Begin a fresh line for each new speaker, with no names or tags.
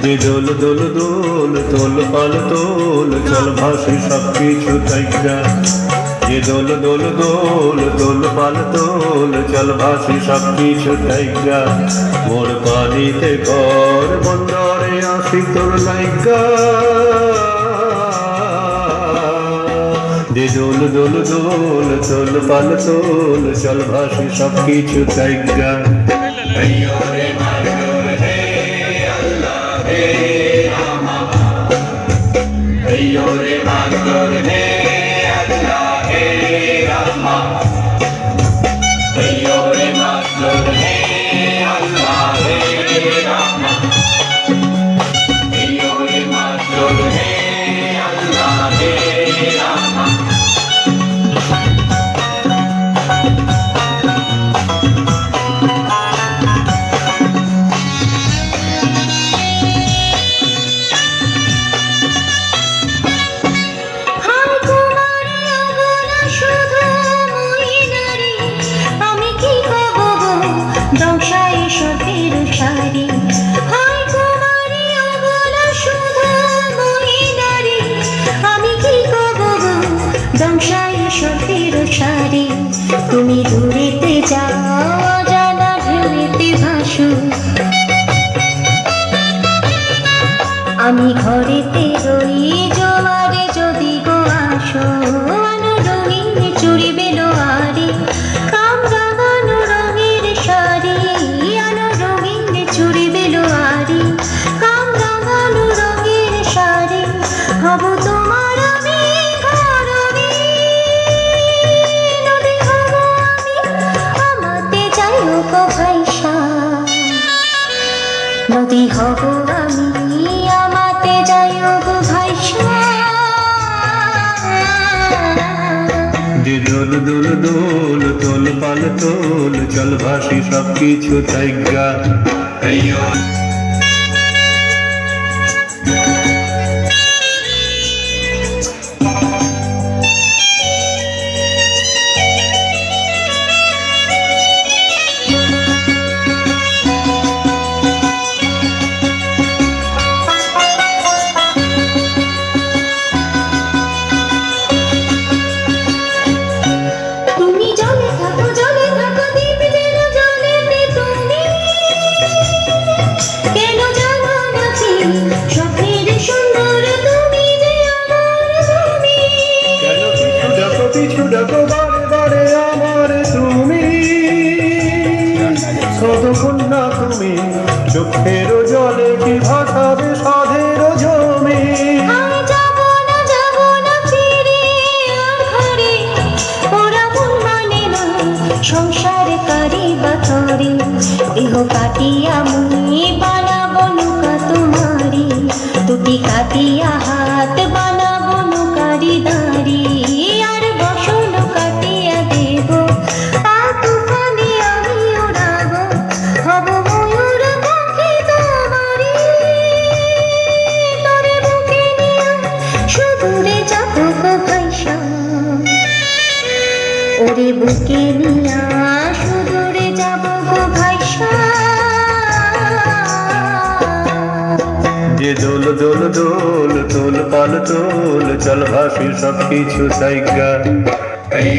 যে দোল দোল দোল তোল পাল তোল চল ভাসি সব কিছু তাইগা। যে দোল দোল দোল তোল পাল তোল চল ভাসি সব কিছু তাইগা। মোর পানিতে ঘর বন্দরে আসি তোর লাইগা। যে দোল দোল দোল তোল পাল তোল চল ভাসি সব কিছু তাইগা।
তুমি দূরেতে যাও জানা ঢেউতে ভাসো, আমি ঘরেতে রই জোয়ারে যদি গো আসো। আনো রঙিন চুড়ি বেলোয়ারি কাম রাঙানো রঙের শাড়ি, আনো রঙিন চুড়ি বেলোয়ারি কাম রাঙানো রঙের শাড়ি। হব তোমার আমি ঘরণী, নদী হব আমি আমাতে যাইও গো ভাইসা। নদী হব আমি আমাতে যাইও গো ভাইসা।
যে দোল দোল দোল তোল পাল তোল চল ভাসি সব কিছু তাইগা। কতক্ষণ না তুমি চোখের জলে কি ভাসাবে সাধের জমি।
যাব না ফিরে আর ঘরে, ওরা মন মানে না সংসারে কারি বাতরে। দেহ কাটিয়া মুই বানাবো নৌকা তোমারি, দুটি কাটিয়া হাত বানাবো নৌকারি দাঁড়ি। আর বসন কাটিয়া দেব পা তুফানে আমি উড়াবো, হব ময়ূর পাখি তোমারি। তোরে বুকে নিয়া সুদূরে যাবো গো ভাইসা, ওরে বুকে নিয়া সুদূরে যাবো গো ভাইসা।
যে দোল দোল দোল তোল পাল তোল চল ভাসি সব কিছু তাইগা।
Hey,